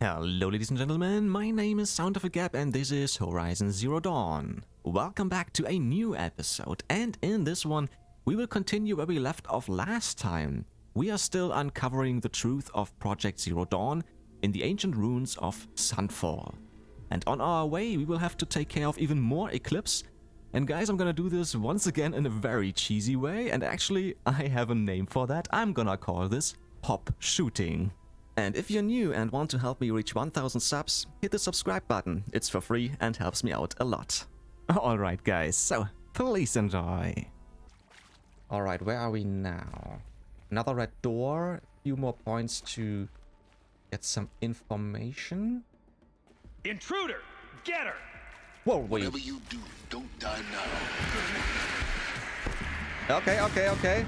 Hello ladies and gentlemen, my name is Sound of a Gap and this is Horizon Zero Dawn. Welcome back to a new episode, and in this one we will continue where we left off last time. We are still uncovering the truth of Project Zero Dawn in the ancient ruins of Sunfall. And on our way we will have to take care of even more Eclipse. And guys, I'm gonna do this once again in a very cheesy way, and actually I have a name for that. I'm gonna call this Pop Shooting. And if you're new and want to help me reach 1000 subs, hit the subscribe button. It's for free and helps me out a lot. Alright guys, so please enjoy. Alright, where are we now? Another red door, a few more points to get some information. Intruder! Get her! Whoa, wait. Whatever you do, don't die now. Okay.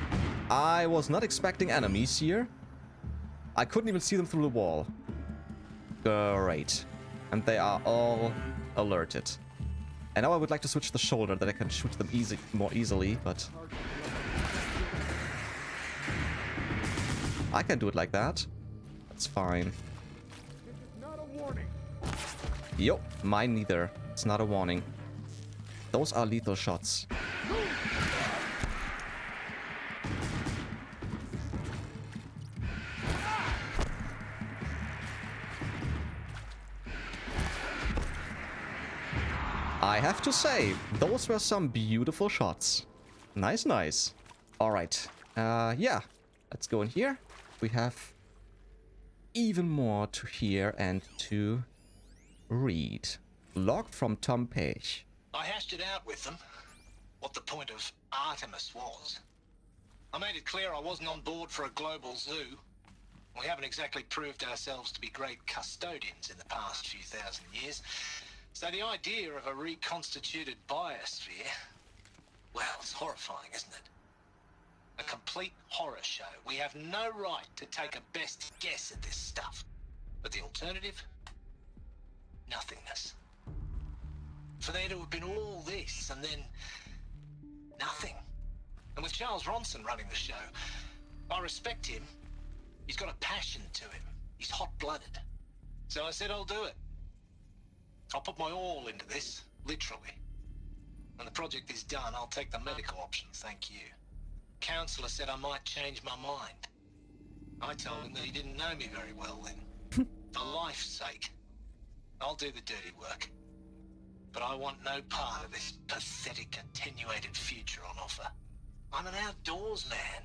I was not expecting enemies here. I couldn't even see them through the wall. Great. And they are all alerted. And now I would like to switch the shoulder that I can shoot them more easily, but... I can do it like that. That's fine. Not a warning. Yo, mine neither. It's not a warning. Those are lethal shots. I have to say, those were some beautiful shots. Nice. Alright. Yeah. Let's go in here. We have even more to hear and to read. Log from Tom Page. I hashed it out with them, what the point of Artemis was. I made it clear I wasn't on board for a global zoo. We haven't exactly proved ourselves to be great custodians in the past few thousand years. So the idea of a reconstituted biosphere, well, it's horrifying, isn't it? A complete horror show. We have no right to take a best guess at this stuff. But the alternative? Nothingness. For there to have been all this and then nothing. And with Charles Ronson running the show, I respect him. He's got a passion to him. He's hot-blooded. So I said I'll do it. I'll put my all into this, literally. When the project is done, I'll take the medical option, thank you. Counselor said I might change my mind. I told him that he didn't know me very well then. For life's sake, I'll do the dirty work. But I want no part of this pathetic, attenuated future on offer. I'm an outdoors man.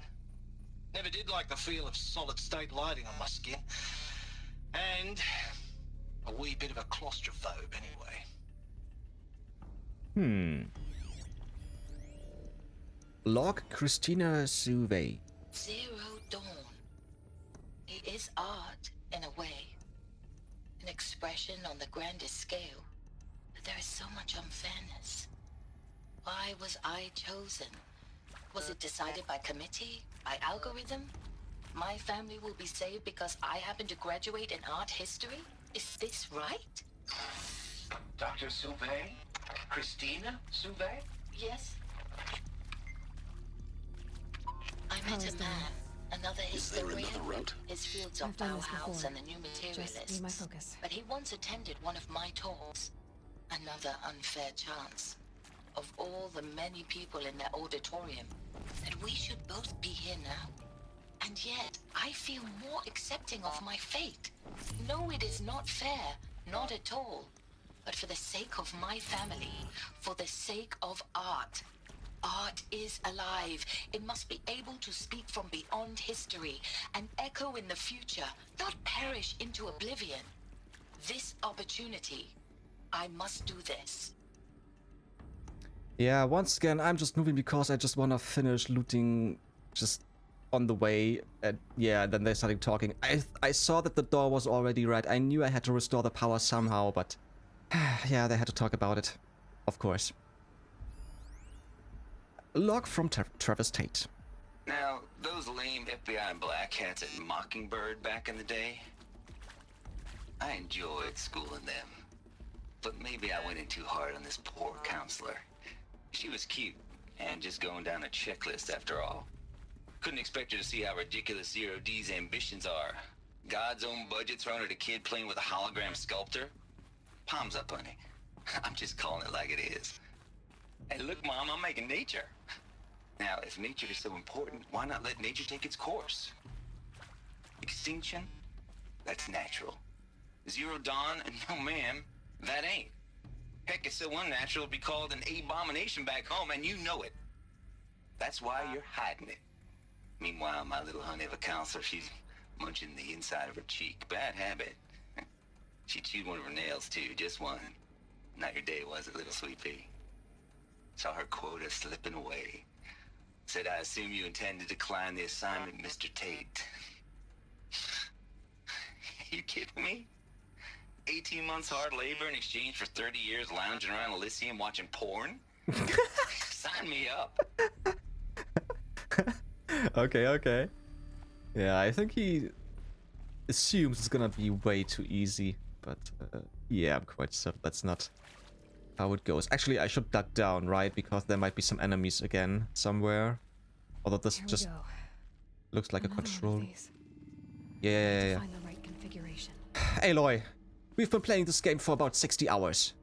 Never did like the feel of solid-state lighting on my skin. And a wee bit of a claustrophobe, anyway. Log Christina Suve. Zero Dawn. It is art, in a way. An expression on the grandest scale. But there is so much unfairness. Why was I chosen? Was it decided by committee? By algorithm? My family will be saved because I happen to graduate in art history? Is this right? Dr. Sauvé? Christina Sauvé? Yes. I met a man, another historian. His fields are Bauhaus and the new materialists. But he once attended one of my talks. Another unfair chance. Of all the many people in that auditorium, that we should both be here now. And yet, I feel more accepting of my fate. No, it is not fair, not at all. But for the sake of my family, for the sake of art. Art is alive. It must be able to speak from beyond history and echo in the future, not perish into oblivion. This opportunity, I must do this. Yeah, once again, I'm just moving because I just want to finish looting just on the way. And yeah, then they started talking. I saw that the door was already red. I knew I had to restore the power somehow, but yeah, they had to talk about it. Of course. Log from Travis Tate. Now, those lame FBI black hats at Mockingbird back in the day, I enjoyed schooling them. But maybe I went in too hard on this poor counselor. She was cute, and just going down a checklist after all. Couldn't expect her to see how ridiculous Zero D's ambitions are. God's own budget thrown at a kid playing with a hologram sculptor? Palms up, honey. I'm just calling it like it is. Hey, look, Mom, I'm making nature. Now, if nature is so important, why not let nature take its course? Extinction? That's natural. Zero dawn? No, ma'am, that ain't. Heck, it's so unnatural to be called an abomination back home, and you know it. That's why you're hiding it. Meanwhile, my little honey of a counselor, she's munching the inside of her cheek. Bad habit. She chewed one of her nails, too, just one. Not your day, was it, little sweet pea? Saw her quota slipping away. Said, I assume you intend to decline the assignment, Mr. Tate. You kidding me? 18 months hard labor in exchange for 30 years lounging around Elysium watching porn? Sign me up. Okay. Yeah, I think he assumes it's gonna be way too easy, but yeah, I'm quite certain that's not how it goes. Actually, I should duck down, right? Because there might be some enemies again somewhere. Although this just looks like a control. Yeah. Find the right configuration. Aloy, we've been playing this game for about 60 hours.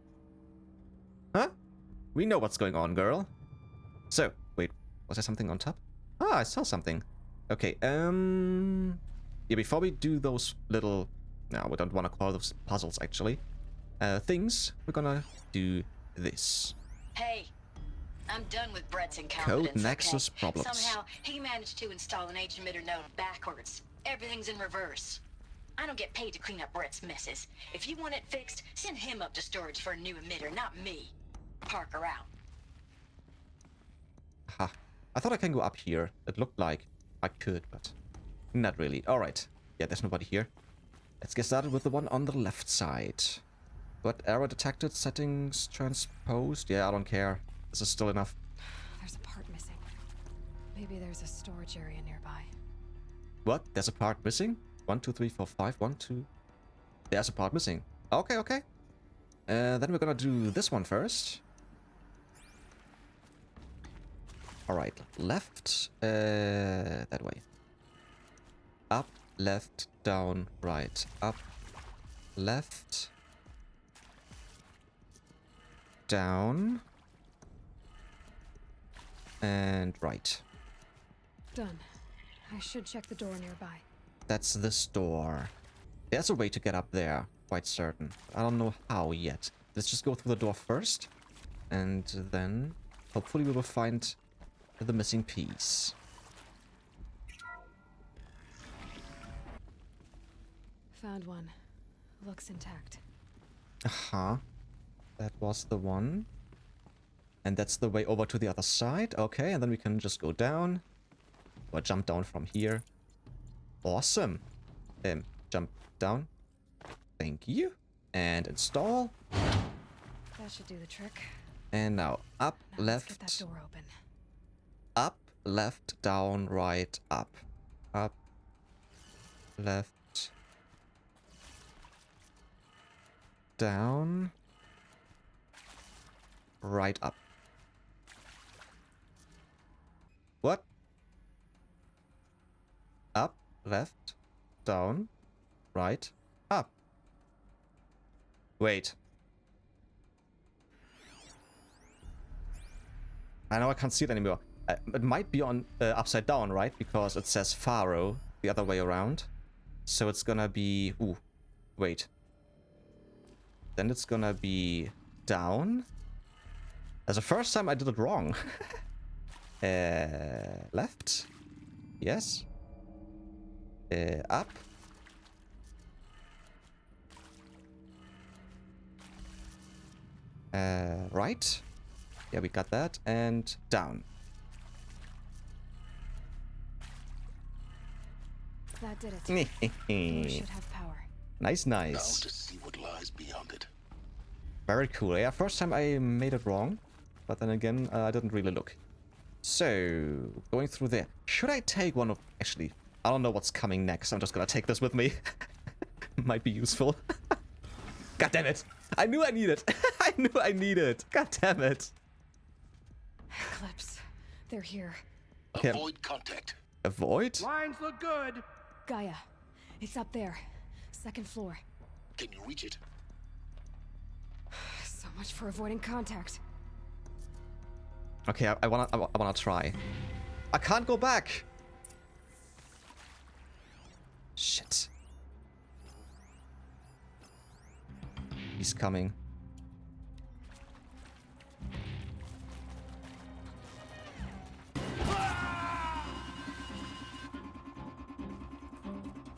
Huh? We know what's going on, girl. So, wait, was there something on top? Ah, I saw something. Okay, yeah, before we do those little... No, we don't want to call those puzzles, actually. Things, we're gonna do this. Hey, I'm done with Brett's incompetence. Code Nexus problems. Somehow, he managed to install an H-emitter node backwards. Everything's in reverse. I don't get paid to clean up Brett's messes. If you want it fixed, send him up to storage for a new emitter, not me. Parker out. Ha. I thought I can go up here. It looked like I could, but not really. Alright. Yeah, there's nobody here. Let's get started with the one on the left side. What error detected? Settings transposed? Yeah, I don't care. This is still enough. There's a part missing. Maybe there's a storage area nearby. What? There's a part missing? 1, 2, 3, 4, 5. 1, 2. There's a part missing. Okay. Then we're gonna do this one first. Alright, left, that way. Up, left, down, right. Up, left, down, and right. Done. I should check the door nearby. That's this door. There's a way to get up there, quite certain. I don't know how yet. Let's just go through the door first, and then hopefully we will find the missing piece. Found one. Looks intact. Uh-huh. That was the one. And that's the way over to the other side. Okay, and then we can just go down. Or jump down from here. Awesome. Jump down. Thank you. And install. That should do the trick. And now up, Now left. let's get that door open. Up, left, down, right, up. Up, left, down, right, up. What? Up, left, down, right, up. Wait. I know I can't see it anymore. It might be on upside down, right? Because it says Pharaoh the other way around. So it's gonna be... Ooh, wait. Then it's gonna be down. That's the first time I did it wrong. Left. Yes. Up. Right. Yeah, we got that. And down. That did it. Door should have power. Nice. Now to see what lies beyond it. Very cool. Yeah, first time I made it wrong. But then again, I didn't really look. So, going through there. Should I take one of... Actually, I don't know what's coming next. I'm just gonna take this with me. Might be useful. God damn it. I knew I needed it. I knew I needed it. God damn it. Eclipse. They're here. Okay. Avoid contact. Avoid? Lines look good. Gaia. It's up there. Second floor. Can you reach it? So much for avoiding contact. Okay, I wanna try. I can't go back! Shit. He's coming.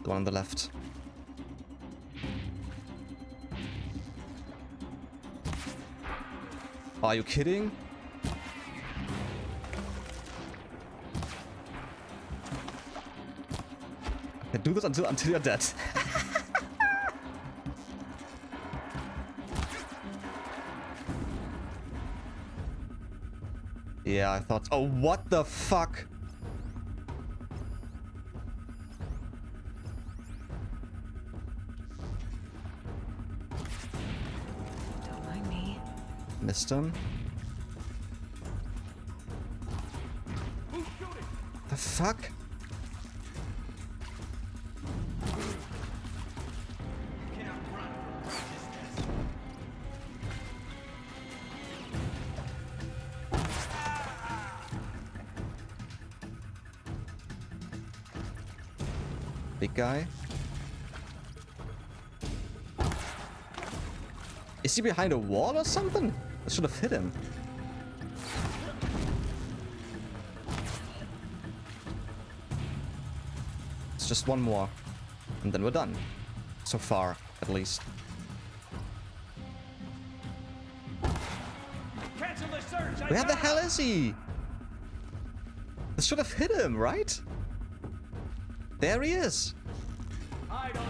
The one on the left. Are you kidding? I do this until you're dead. Yeah, I thought. Oh, what the fuck? Don't mind me. Missed him. The fuck? Big guy. Is he behind a wall or something? I should have hit him. It's just one more. And then we're done. So far, at least. Cancel the search. Where the hell is he? This should have hit him, right? There he is. I don't.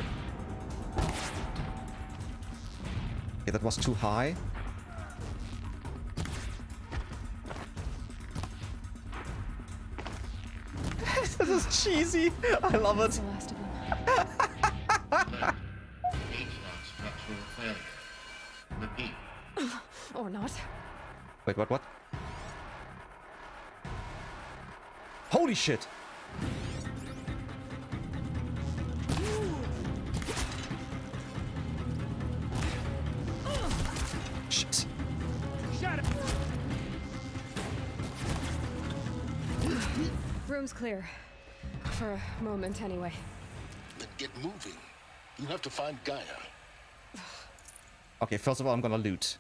Okay, that was too high. This is cheesy. I love That's it. the last of them. Structural failure. Repeat. Or not. Wait, what? Holy shit! Shit. Shut it. Room's clear. For a moment, anyway. Then get moving. You have to find Gaia. Okay, first of all, I'm gonna loot.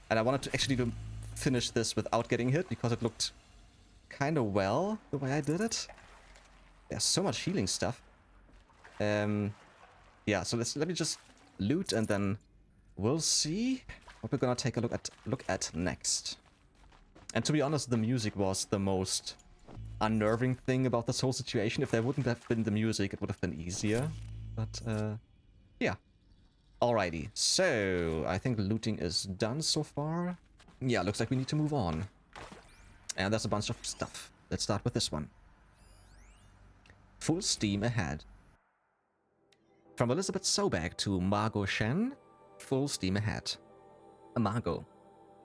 And I wanted to actually finish this without getting hit, because it looked kind of well, the way I did it. There's so much healing stuff. Yeah, so let me just loot, and then we'll see what we're gonna take a look at next. And to be honest, the music was the most unnerving thing about this whole situation. If there wouldn't have been the music, it would have been easier. But, yeah. Alrighty, so I think looting is done so far. Yeah, looks like we need to move on. And there's a bunch of stuff. Let's start with this one. Full steam ahead. From Elizabeth Sobek to Margot Shen, full steam ahead. Margot,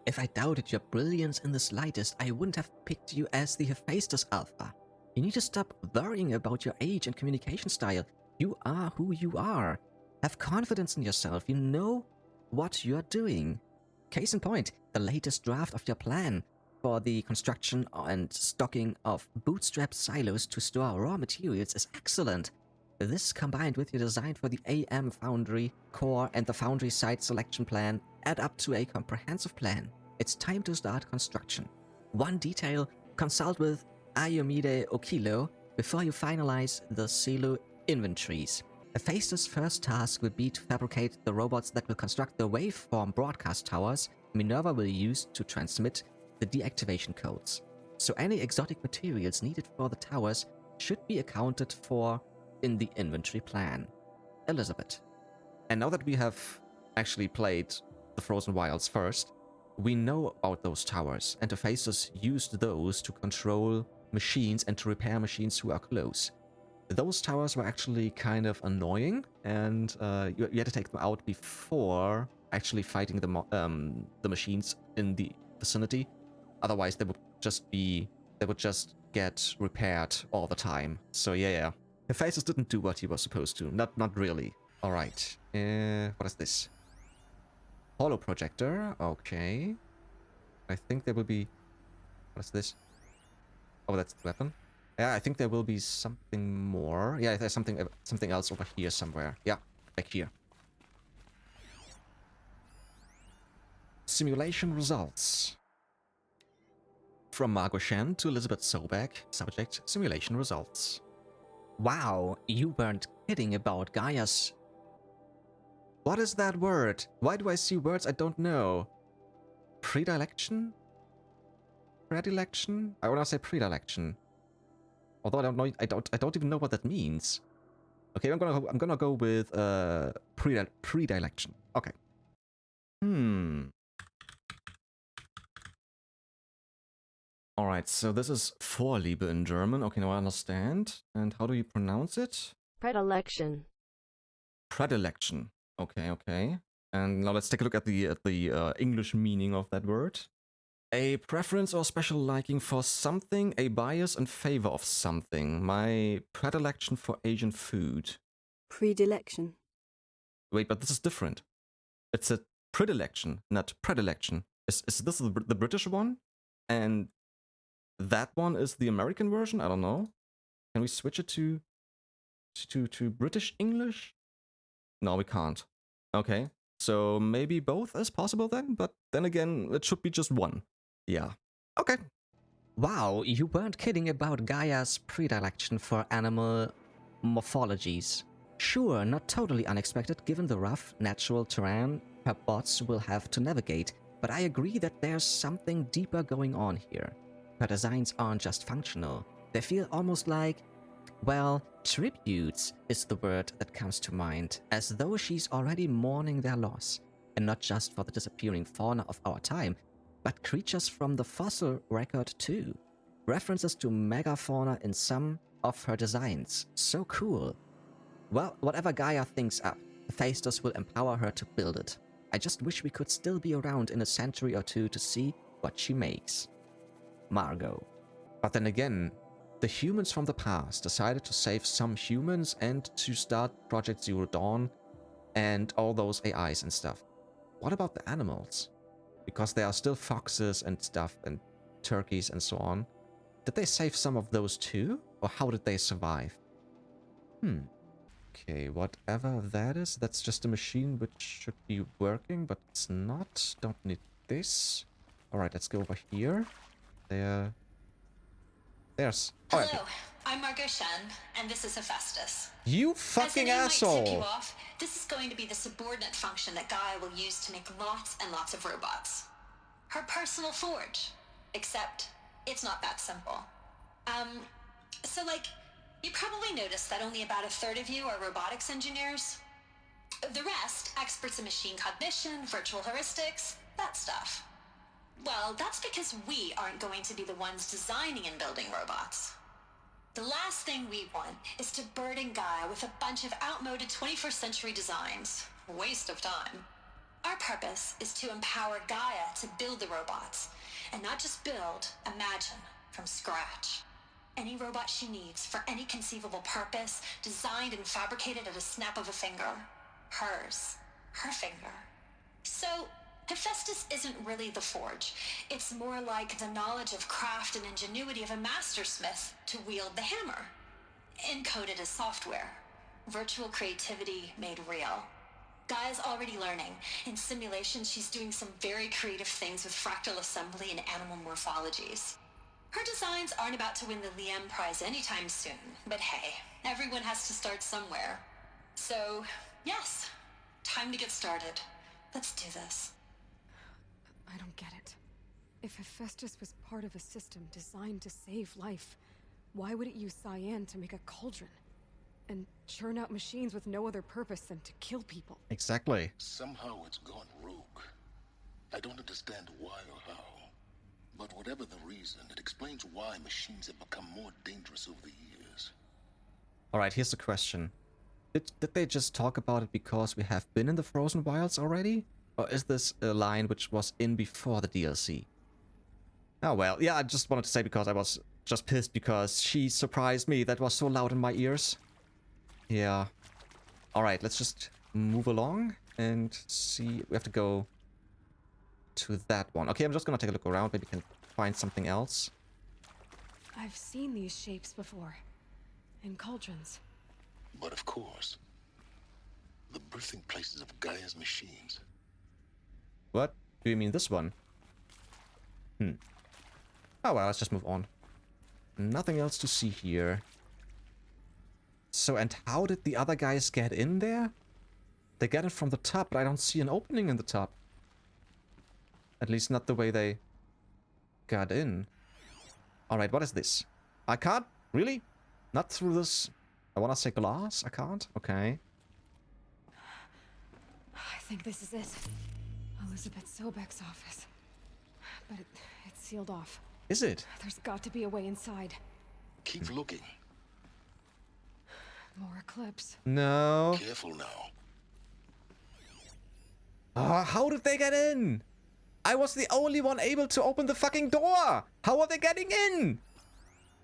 if I doubted your brilliance in the slightest, I wouldn't have picked you as the Hephaestus Alpha. You need to stop worrying about your age and communication style. You are who you are. Have confidence in yourself. You know what you are doing. Case in point, the latest draft of your plan for the construction and stocking of bootstrap silos to store raw materials is excellent. This, combined with your design for the AM Foundry core and the Foundry site selection plan, add up to a comprehensive plan. It's time to start construction. One detail, consult with Ayomide Okilo before you finalize the silo inventories. Hephaestus' first task will be to fabricate the robots that will construct the waveform broadcast towers Minerva will use to transmit the deactivation codes. So any exotic materials needed for the towers should be accounted for in the inventory plan. Elizabeth. And now that we have actually played the Frozen Wilds first, we know about those towers, and Hephaestus used those to control machines and to repair machines who are close. Those towers were actually kind of annoying, and you had to take them out before actually fighting the machines in the vicinity. Otherwise, they would just get repaired all the time. So yeah. Hephaestus didn't do what he was supposed to. Not really. Alright. What is this? Holo projector. Okay. I think there will be... What is this? Oh, that's the weapon. Yeah, I think there will be something more. Yeah, there's something else over here somewhere. Yeah, back here. Simulation results. From Margot Shen to Elizabeth Sobek. Subject, simulation results. Wow, you weren't kidding about Gaia's... What is that word? Why do I see words I don't know? Predilection? Predilection? I want to say predilection. Although I don't know, I don't even know what that means. Okay, I'm gonna go with predilection. Okay. Alright, so this is Vorliebe in German. Okay, now I understand. And how do you pronounce it? Predilection. Predilection. Okay, okay. And now let's take a look at the English meaning of that word. A preference or special liking for something, a bias in favor of something. My predilection for Asian food. Predilection. Wait, but this is different. It's a predilection, not predilection. Is this the British one? And that one is the American version? I don't know. Can we switch it to British English? No, we can't. Okay. So maybe both is possible then, but then again, it should be just one. Yeah. Okay. Wow, you weren't kidding about Gaia's predilection for animal morphologies. Sure, not totally unexpected given the rough, natural terrain her bots will have to navigate, but I agree that there's something deeper going on here. Her designs aren't just functional. They feel almost like, well, tributes is the word that comes to mind, as though she's already mourning their loss, and not just for the disappearing fauna of our time, but creatures from the fossil record too. References to megafauna in some of her designs. So cool. Well, whatever Gaia thinks up, Hephaestus will empower her to build it. I just wish we could still be around in a century or two to see what she makes. Margot. But then again, the humans from the past decided to save some humans and to start Project Zero Dawn and all those AIs and stuff. What about the animals? Because there are still foxes and stuff and turkeys and so on. Did they save some of those too? Or how did they survive? Okay, whatever that is, that's just a machine which should be working, but it's not. Don't need this. Alright, let's go over here. There's... Oh, Hello, okay. I'm Margot Shen, and this is Hephaestus. You fucking asshole! Might tip you off, this is going to be the subordinate function that Gaia will use to make lots and lots of robots. Her personal forge. Except, it's not that simple. So you probably noticed that only about a third of you are robotics engineers. The rest, experts in machine cognition, virtual heuristics, that stuff. Well, that's because we aren't going to be the ones designing and building robots. The last thing we want is to burden Gaia with a bunch of outmoded 21st century designs. Waste of time. Our purpose is to empower Gaia to build the robots, and not just build, imagine, from scratch. Any robot she needs for any conceivable purpose, designed and fabricated at a snap of a finger. Hers. Her finger. So, Hephaestus isn't really the forge. It's more like the knowledge of craft and ingenuity of a mastersmith to wield the hammer. Encoded as software. Virtual creativity made real. Gaia's already learning. In simulation, she's doing some very creative things with fractal assembly and animal morphologies. Her designs aren't about to win the Liam Prize anytime soon, but hey, everyone has to start somewhere. So, yes, time to get started. Let's do this. I don't get it. If Hephaestus was part of a system designed to save life, why would it use cyan to make a cauldron? And churn out machines with no other purpose than to kill people? Exactly. Somehow it's gone rogue. I don't understand why or how. But whatever the reason, it explains why machines have become more dangerous over the years. Alright, here's the question. Did they just talk about it because we have been in the Frozen Wilds already? Or is this a line which was in before the DLC? Oh well, yeah, I just wanted to say because I was just pissed because she surprised me. That was so loud in my ears. Yeah. Alright, let's just move along and see. We have to go to that one. Okay, I'm just gonna take a look around. Maybe we can find something else. I've seen these shapes before. In cauldrons. But of course, the birthing places of Gaia's machines. What? Do you mean this one? Oh well, let's just move on. Nothing else to see here. So, and how did the other guys get in there? They get it from the top, but I don't see an opening in the top. At least not the way they got in. Alright, what is this? I can't? Really? Not through this... I wanna say glass? I can't? Okay. I think this is it. Elizabeth Sobek's office. But it's sealed off. Is it? There's got to be a way inside. Keep looking. More Eclipse. No. Careful now. How did they get in? I was the only one able to open the fucking door. How are they getting in?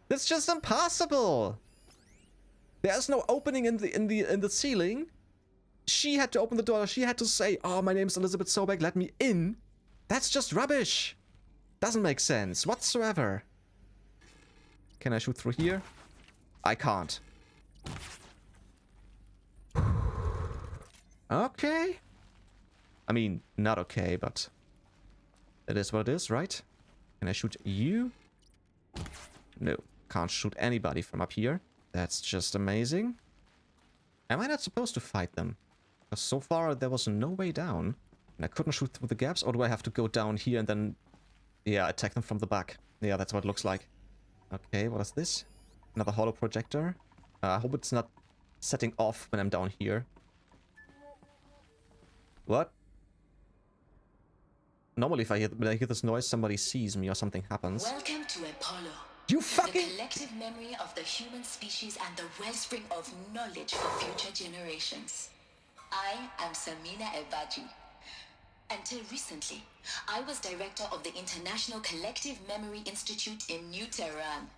That's just impossible. There's no opening in the ceiling. She had to open the door. She had to say, "Oh, my name's Elizabeth Sobek. Let me in." That's just rubbish. Doesn't make sense whatsoever. Can I shoot through here? I can't. Okay. I mean, not okay, but it is what it is, right? Can I shoot you? No, can't shoot anybody from up here. That's just amazing. Am I not supposed to fight them? Because so far there was no way down. And I couldn't shoot through the gaps, or do I have to go down here and then... yeah, attack them from the back. Yeah, that's what it looks like. Okay, what is this? Another holo projector. I hope it's not setting off when I'm down here. What? Normally when I hear this noise, somebody sees me or something happens. Welcome to Apollo. You The fucking... collective memory of the human species and the wellspring of knowledge for future generations. I am Samina Ebaji. Until recently, I was director of the International Collective Memory Institute in New Tehran.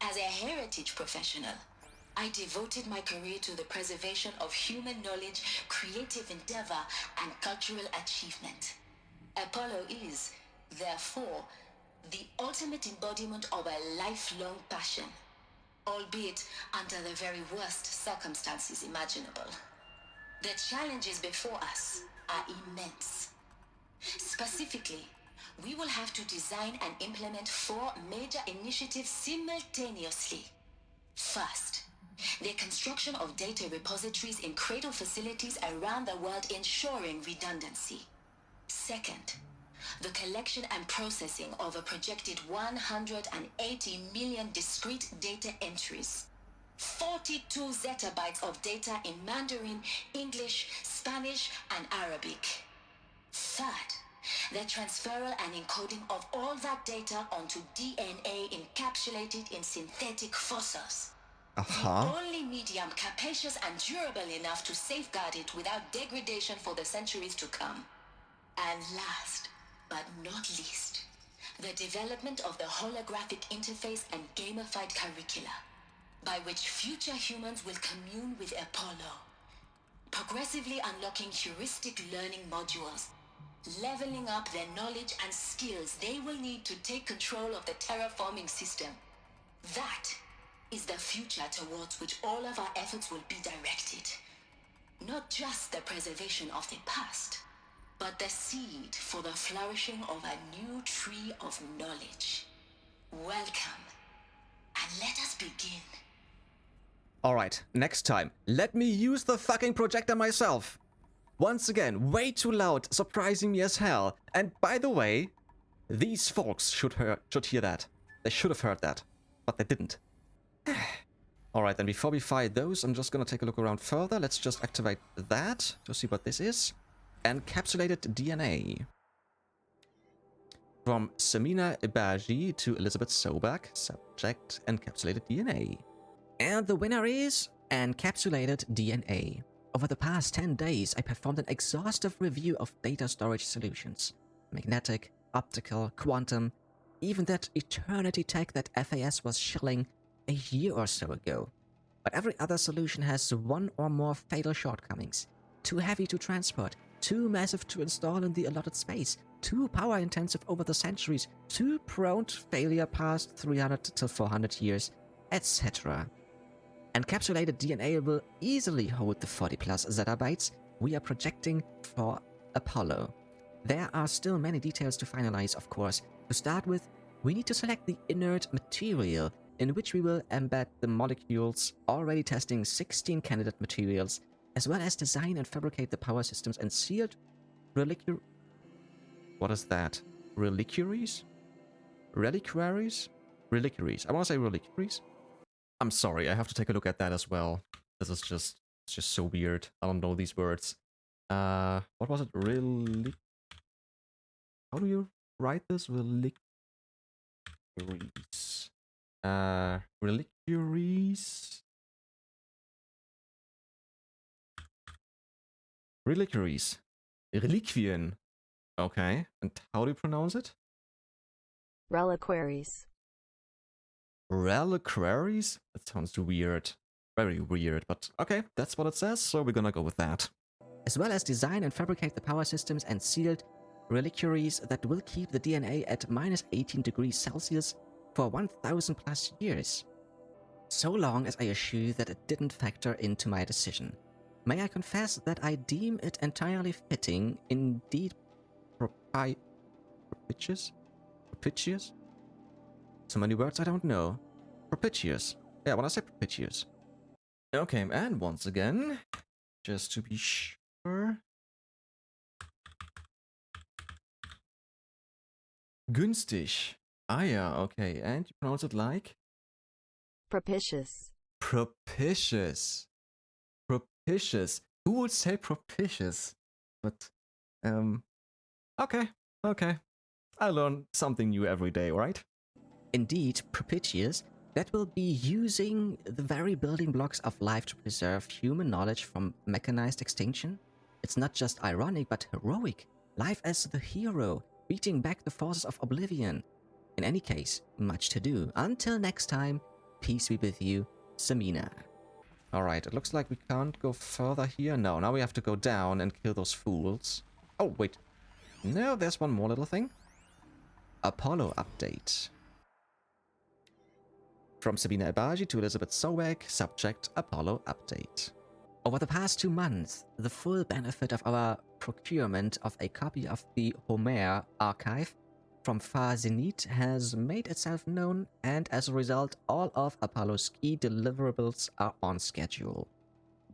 As a heritage professional, I devoted my career to the preservation of human knowledge, creative endeavor, and cultural achievement. Apollo is, therefore, the ultimate embodiment of a lifelong passion, albeit under the very worst circumstances imaginable. The challenges before us are immense. Specifically, we will have to design and implement 4 major initiatives simultaneously. First, the construction of data repositories in cradle facilities around the world, ensuring redundancy. Second, the collection and processing of a projected 180 million discrete data entries. 42 zettabytes of data in Mandarin, English, Spanish, and Arabic. Third, the transferal and encoding of all that data onto DNA encapsulated in synthetic fossils. The only medium capacious and durable enough to safeguard it without degradation for the centuries to come. And last, but not least, the development of the holographic interface and gamified curricula, by which future humans will commune with Apollo, progressively unlocking heuristic learning modules, leveling up their knowledge and skills they will need to take control of the terraforming system. That is the future towards which all of our efforts will be directed. Not just the preservation of the past, but the seed for the flourishing of a new tree of knowledge. Welcome, and let us begin. Alright, next time, let me use the fucking projector myself. Once again, way too loud, surprising me as hell. And by the way, these folks should hear that. They should have heard that, but they didn't. Alright, then before we fight those, I'm just gonna take a look around further. Let's just activate that to see what this is. Encapsulated DNA. From Samina Ibaji to Elizabeth Sobek. Subject, encapsulated DNA. And the winner is Encapsulated DNA. Over the past 10 days, I performed an exhaustive review of data storage solutions. Magnetic, optical, quantum, even that eternity tech that FAS was shilling a year or so ago. But every other solution has one or more fatal shortcomings. Too heavy to transport, too massive to install in the allotted space, too power intensive over the centuries, too prone to failure past 300 to 400 years, etc. Encapsulated DNA will easily hold the 40 plus zettabytes we are projecting for Apollo. There are still many details to finalize, of course. To start with, we need to select the inert material in which we will embed the molecules, already testing 16 candidate materials, as well as design and fabricate the power systems and sealed What is that? Reliquaries? Reliquaries? Reliquaries. I want to say reliquaries. I'm sorry, I have to take a look at that as well. This is just, it's just so weird. I don't know these words. What was it? How do you write this? Reliquaries. Reliquaries. Reliquaries. Reliquien. Okay, and how do you pronounce it? Reliquaries. Reliquaries? That sounds weird. Very weird, but okay, that's what it says, so we're gonna go with that. As well as design and fabricate the power systems and sealed reliquaries that will keep the DNA at minus 18 degrees Celsius for 1000 plus years. So long as I assure that it didn't factor into my decision. May I confess that I deem it entirely fitting, indeed propitious? Propitious? So many words I don't know. Propitious. Yeah, when I say propitious. Okay, and once again, just to be sure. Günstig. Ah yeah, okay. And you pronounce it like? Propitious. Propitious. Propitious. Who would say propitious? But, okay, okay. I learn something new every day, right? Indeed, propitious, that will be using the very building blocks of life to preserve human knowledge from mechanized extinction. It's not just ironic, but heroic. Life as the hero, beating back the forces of oblivion. In any case, much to do. Until next time, peace be with you, Samina. Alright, it looks like we can't go further here. No, now we have to go down and kill those fools. Oh, wait. No, there's one more little thing. Apollo update. From Sabina Ebaji to Elizabeth Sowek, subject Apollo update. Over the past 2 months, the full benefit of our procurement of a copy of the Homer archive from Far Zenith has made itself known, and as a result, all of Apollo's key deliverables are on schedule.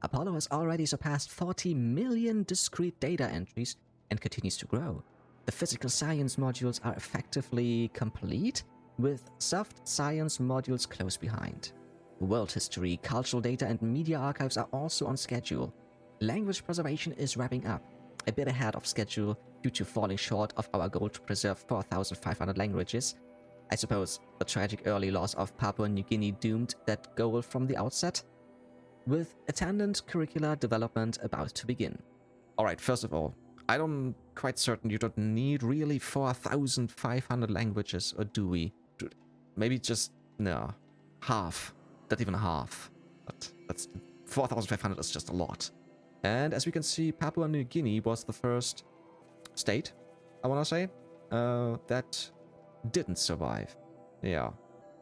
Apollo has already surpassed 40 million discrete data entries and continues to grow. The physical science modules are effectively complete, with soft science modules close behind. World history, cultural data, and media archives are also on schedule. Language preservation is wrapping up, a bit ahead of schedule due to falling short of our goal to preserve 4,500 languages. I suppose the tragic early loss of Papua New Guinea doomed that goal from the outset, with attendant curricular development about to begin. Alright, first of all, I'm quite certain you don't need really 4,500 languages, or do we? Maybe just, no, half. Not even half. But that's 4,500 is just a lot. And as we can see, Papua New Guinea was the first state, I want to say, that didn't survive. Yeah.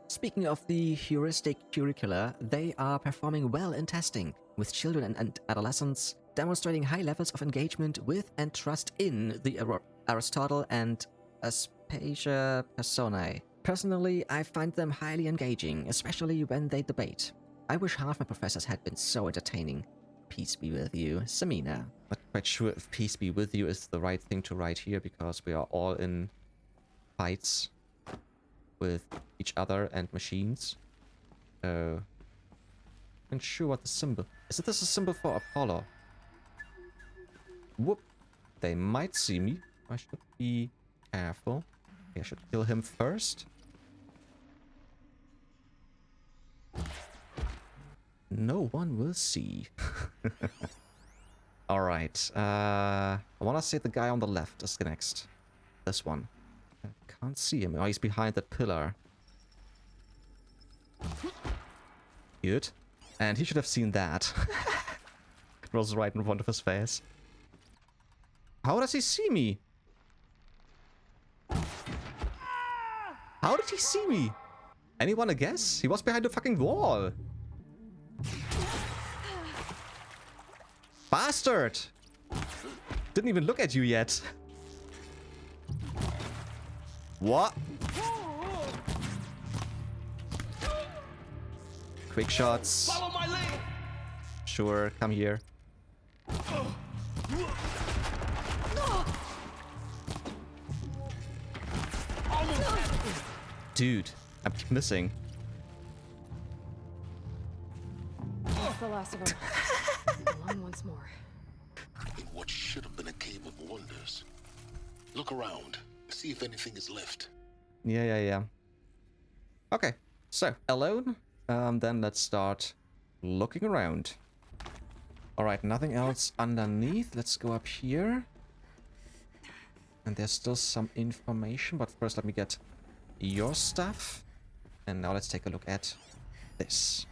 Speaking of the heuristic curricula, they are performing well in testing, with children and adolescents demonstrating high levels of engagement with and trust in the Aristotle and Aspasia Personae. Personally, I find them highly engaging, especially when they debate. I wish half my professors had been so entertaining. Peace be with you, Samina. Not quite sure if peace be with you is the right thing to write here, because we are all in fights with each other and machines. I'm not sure what the symbol... Is this a symbol for Apollo? Whoop. They might see me. I should be careful. Okay, I should kill him first. No one will see. Alright. I want to say the guy on the left is next. This one. I can't see him. Oh, he's behind that pillar. Good. And he should have seen that. It was right in front of his face. How does he see me? How did he see me? Anyone a guess? He was behind the fucking wall. Bastard! Didn't even look at you yet. What? Quick shots. Follow my lead. Sure, come here. Dude, I'm missing. That's the last of them. Alone once more. In what should have been a cave of wonders. Look around. See if anything is left. Yeah. Okay, so, alone? Then let's start looking around. Alright, nothing else underneath. Let's go up here. And there's still some information, but first let me get your stuff. And now let's take a look at this.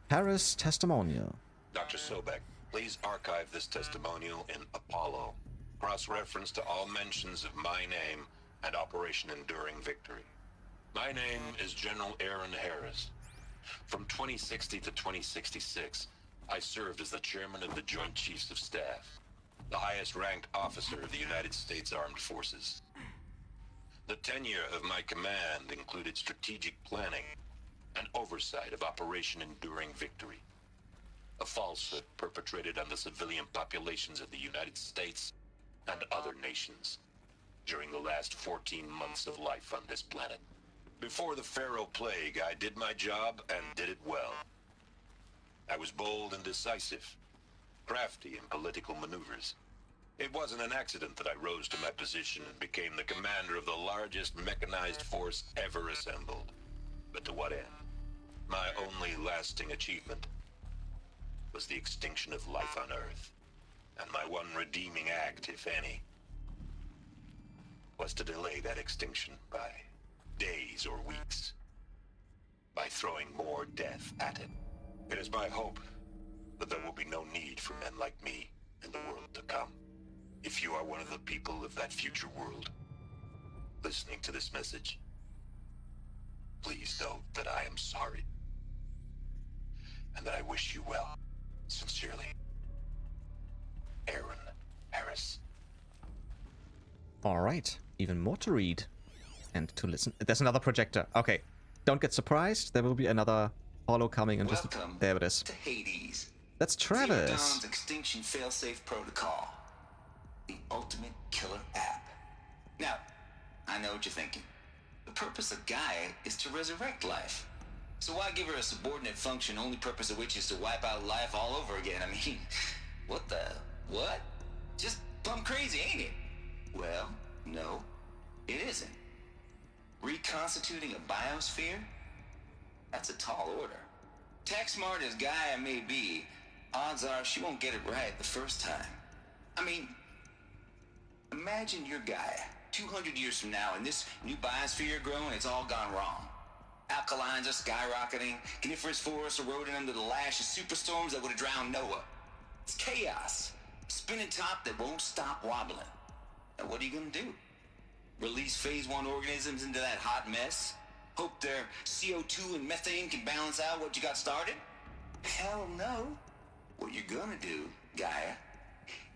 Harris testimonial. Dr. Sobek, please archive this testimonial in Apollo. Cross-reference to all mentions of my name and Operation Enduring Victory. My name is General Aaron Harris. From 2060 to 2066, I served as the chairman of the Joint Chiefs of Staff, the highest-ranked officer of the United States Armed Forces. The tenure of my command included strategic planning and oversight of Operation Enduring Victory, a falsehood perpetrated on the civilian populations of the United States and other nations during the last 14 months of life on this planet. Before the Pharaoh Plague, I did my job and did it well. I was bold and decisive, crafty in political maneuvers. It wasn't an accident that I rose to my position and became the commander of the largest mechanized force ever assembled. But to what end? My only lasting achievement was the extinction of life on Earth. And my one redeeming act, if any, was to delay that extinction by days or weeks, by throwing more death at it. It is my hope that there will be no need for men like me in the world to come. If you are one of the people of that future world listening to this message, please know that I am sorry and that I wish you well. Sincerely, Aaron Harris. Alright, even more to read and to listen. There's another projector. Okay, don't get surprised. There will be another holo coming and just... Welcome There it is. to Hades. That's Zero Travis. Dawn's extinction failsafe protocol. The ultimate killer app. Now, I know what you're thinking. The purpose of Gaia is to resurrect life. So why give her a subordinate function, only purpose of which is to wipe out life all over again? I mean, what? Just plumb crazy, ain't it? Well, no, it isn't. Reconstituting a biosphere? That's a tall order. Tech smart as Gaia may be, odds are she won't get it right the first time. I mean, imagine you're Gaia, 200 years from now, and this new biosphere you're growing, it's all gone wrong. Alkalines are skyrocketing, coniferous forests eroding under the lash of superstorms that would have drowned Noah. It's chaos. Spinning top that won't stop wobbling. And what are you gonna do? Release phase 1 organisms into that hot mess? Hope their CO2 and methane can balance out what you got started? Hell no. What you're gonna do, Gaia,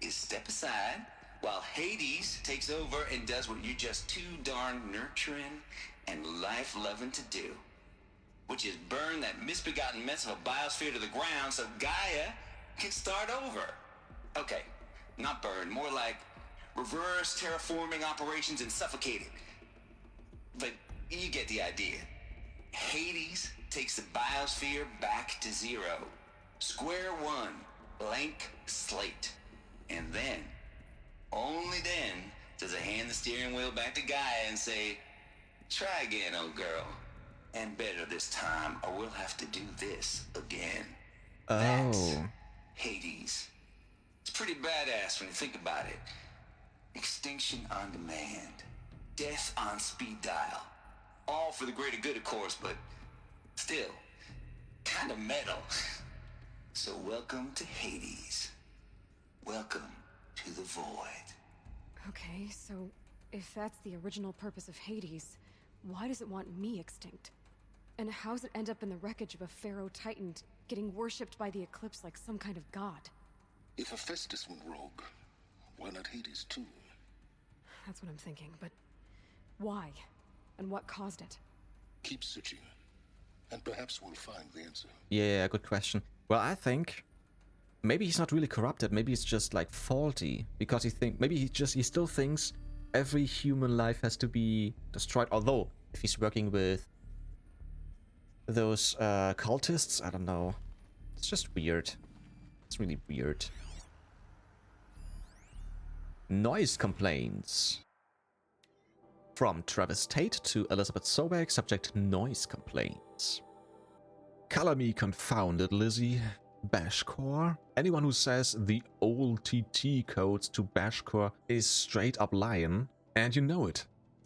is step aside while Hades takes over and does what you're just too darn nurturing and life-loving to do, which is burn that misbegotten mess of a biosphere to the ground so Gaia can start over. Okay, not burn, more like reverse terraforming operations and suffocate it. But you get the idea. Hades takes the biosphere back to zero. Square one, blank slate. And then, only then, does it hand the steering wheel back to Gaia and say, try again, old girl. And better this time, or we'll have to do this again. That's Hades. It's pretty badass when you think about it. Extinction on demand. Death on speed dial. All for the greater good, of course, but still, kind of metal. So welcome to Hades. Welcome to the void. Okay, so if that's the original purpose of Hades, why does it want me extinct? And how's it end up in the wreckage of a Pharaoh Titan getting worshipped by the Eclipse like some kind of god? If Hephaestus went rogue, why not Hades too? That's what I'm thinking, but why? And what caused it? Keep searching, and perhaps we'll find the answer. Yeah, good question. Well, I think maybe he's not really corrupted. Maybe he's just like faulty because maybe he still thinks every human life has to be destroyed. Although if he's working with those cultists, I don't know. It's just weird. It's really weird. Noise complaints. From Travis Tate to Elizabeth Sobek, subject noise complaints. Color me confounded, Lizzie. Bashcore? Anyone who says the old TT codes to Bashcore is straight up lying, and you know it.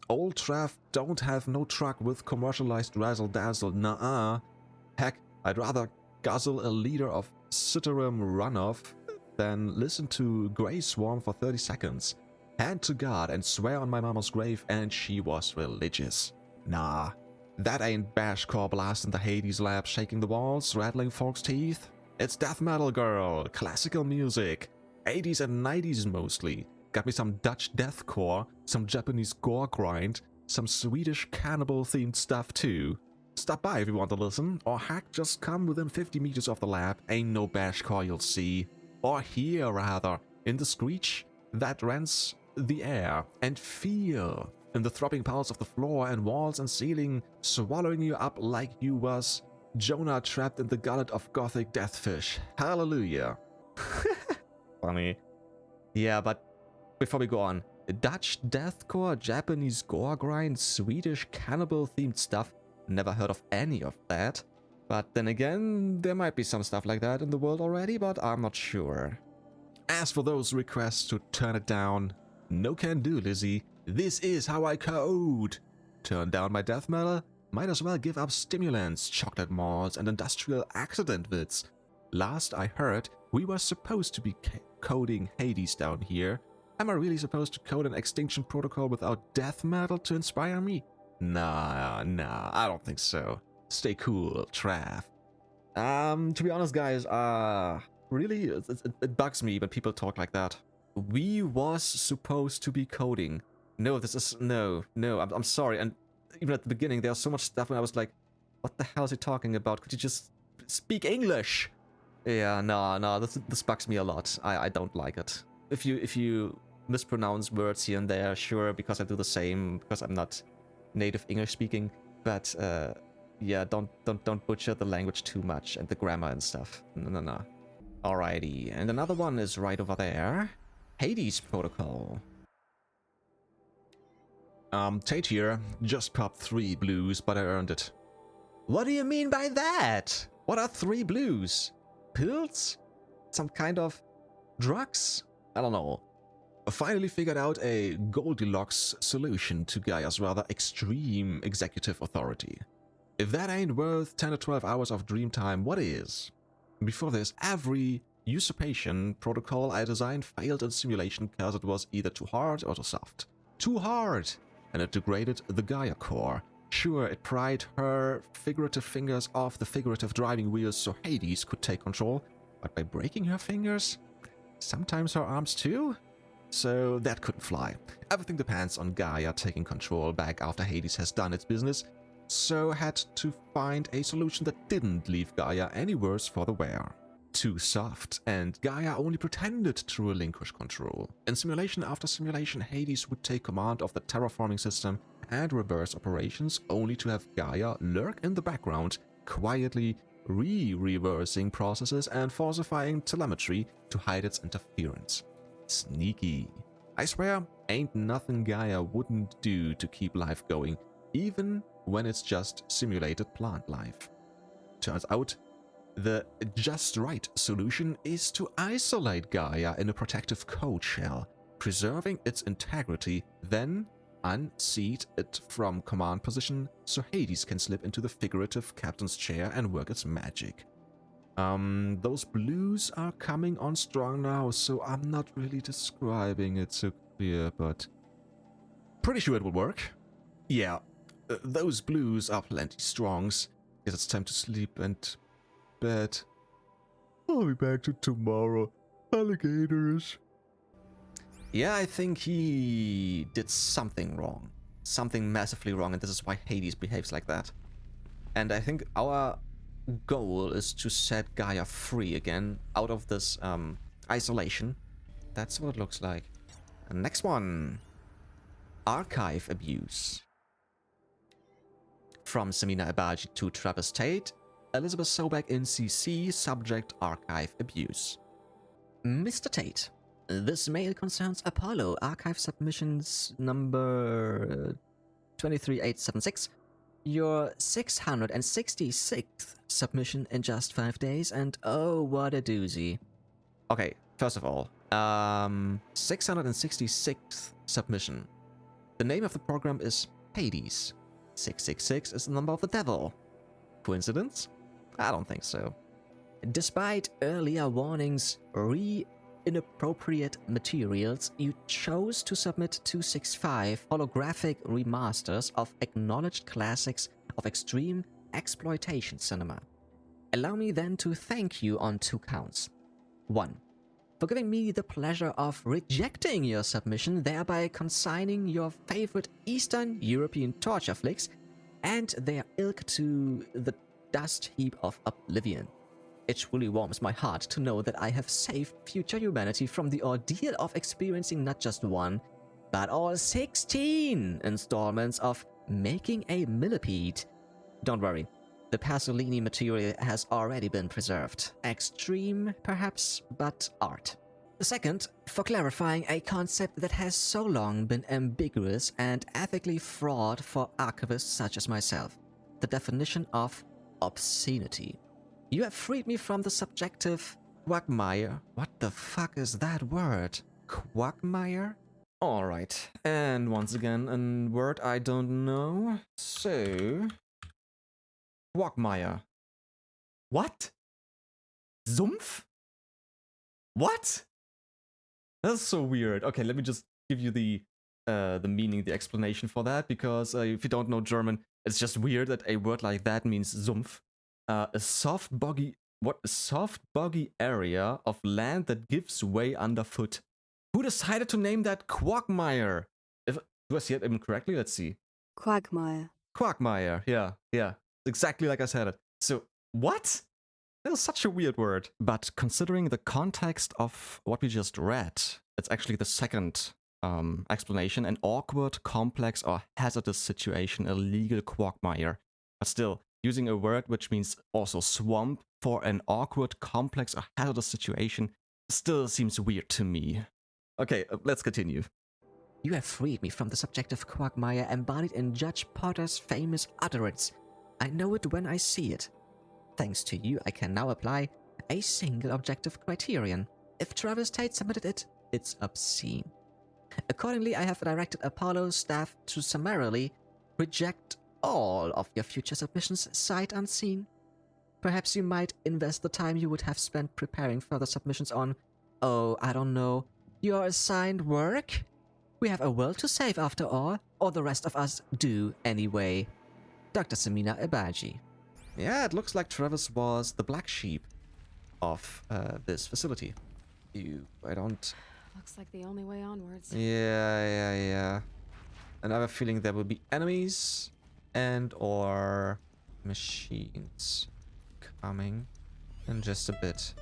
Old Trav don't have no truck with commercialized razzle-dazzle, nah-uh. Heck, I'd rather guzzle a liter of Citarum runoff than listen to Grey Swarm for 30 seconds. Hand to God and swear on my mama's grave, and she was religious. Nah, that ain't Bashcore blasting the Hades lab, shaking the walls, rattling folks' teeth. It's death metal, girl, classical music, 80s and 90s mostly. Got me some Dutch deathcore, some Japanese gore grind, some Swedish cannibal-themed stuff too. Stop by if you want to listen, or heck, just come within 50 meters of the lab, ain't no Bashcore you'll see. Or hear, rather, in the screech that rents the air, and feel in the throbbing pulse of the floor and walls and ceiling, swallowing you up like you was Jonah trapped in the gullet of gothic deathfish. Hallelujah. Funny. Yeah, but before we go on, Dutch deathcore, Japanese gore grind, Swedish cannibal-themed stuff, never heard of any of that. But then again, there might be some stuff like that in the world already, but I'm not sure. As for those requests to turn it down, no can do, Lizzie. This is how I code. Turn down my death metal? Might as well give up stimulants, chocolate malls, and industrial accident bits. Last I heard, we were supposed to be coding Hades down here. Am I really supposed to code an extinction protocol without death metal to inspire me? Nah, I don't think so. Stay cool, Trav. To be honest, guys, really, it bugs me when people talk like that. We was supposed to be coding. No, this is... No, I'm sorry. And even at the beginning, there was so much stuff when I was like, what the hell is he talking about? Could you just speak English? Yeah, no, this bugs me a lot. I don't like it. If you mispronounce words here and there, sure, because I do the same, because I'm not native English speaking, but yeah, don't butcher the language too much and the grammar and stuff. No. Alrighty, and another one is right over there. Hades Protocol. Tate here. Just popped 3 blues, but I earned it. What do you mean by that? What are 3 blues? Pills? Some kind of drugs? I don't know. I finally figured out a Goldilocks solution to Gaia's rather extreme executive authority. If that ain't worth 10 or 12 hours of dream time, what is? Before this, every usurpation protocol I designed failed in simulation because it was either too hard or too soft. Too hard! And it degraded the Gaia core. Sure, it pried her figurative fingers off the figurative driving wheels so Hades could take control, but by breaking her fingers, sometimes her arms too? So that couldn't fly. Everything depends on Gaia taking control back after Hades has done its business, so had to find a solution that didn't leave Gaia any worse for the wear. Too soft, and Gaia only pretended to relinquish control. In simulation after simulation, Hades would take command of the terraforming system and reverse operations, only to have Gaia lurk in the background, quietly reversing processes and falsifying telemetry to hide its interference. Sneaky. I swear, ain't nothing Gaia wouldn't do to keep life going, even when it's just simulated plant life. Turns out, the just right solution is to isolate Gaia in a protective code shell, preserving its integrity, then unseat it from command position so Hades can slip into the figurative captain's chair and work its magic. Those blues are coming on strong now, so I'm not really describing it so clear, but pretty sure it will work. Yeah, those blues are plenty strongs. Guess it's time to sleep and bed. I'll be back to tomorrow. Alligators. Yeah, I think he did something wrong. Something massively wrong, and this is why Hades behaves like that. And I think our goal is to set Gaia free again, out of this isolation. That's what it looks like. And next one. Archive abuse. From Samina Abaji to Travis Tate, Elizabeth Sobek in CC, subject archive abuse. Mr. Tate, this mail concerns Apollo archive submissions number 23876, your 666th submission in just 5 days, and oh, what a doozy. Okay, first of all, 666th submission. The name of the program is Hades. 666 is the number of the devil. Coincidence? I don't think so. Despite earlier warnings inappropriate materials, you chose to submit 265 holographic remasters of acknowledged classics of extreme exploitation cinema. Allow me then to thank you on 2 counts. 1. For giving me the pleasure of rejecting your submission, thereby consigning your favorite Eastern European torture flicks and their ilk to the dust heap of oblivion. It truly warms my heart to know that I have saved future humanity from the ordeal of experiencing not just one, but all 16 installments of making a millipede. Don't worry, the Pasolini material has already been preserved. Extreme, perhaps, but art. The second, for clarifying a concept that has so long been ambiguous and ethically fraught for archivists such as myself. The definition of obscenity. You have freed me from the subjective quagmire. What the fuck is that word? Quagmire? Alright, and once again, a word I don't know. So... quagmire. What? Sumpf? What? That's so weird. Okay, let me just give you the meaning, the explanation for that, because if you don't know German, it's just weird that a word like that means Sumpf. A soft, boggy area of land that gives way underfoot. Who decided to name that quagmire? Do I see it even correctly? Let's see. Quagmire. Quagmire, yeah. Exactly like I said it. So, what? That was such a weird word. But considering the context of what we just read, it's actually the second explanation. An awkward, complex, or hazardous situation, a legal quagmire. But still, using a word which means also swamp for an awkward, complex, or hazardous situation still seems weird to me. Okay, let's continue. You have freed me from the subjective quagmire embodied in Judge Potter's famous utterance. I know it when I see it. Thanks to you, I can now apply a single objective criterion. If Travis Tate submitted it, it's obscene. Accordingly, I have directed Apollo's staff to summarily reject all of your future submissions sight unseen. Perhaps you might invest the time you would have spent preparing further submissions on, oh, I don't know, your assigned work? We have a world to save after all, or the rest of us do anyway. Dr. Samina Abaji. Yeah, it looks like Travis was the black sheep of this facility. I don't... Looks like the only way onwards. Yeah. And I have a feeling there will be enemies and or machines coming in just a bit.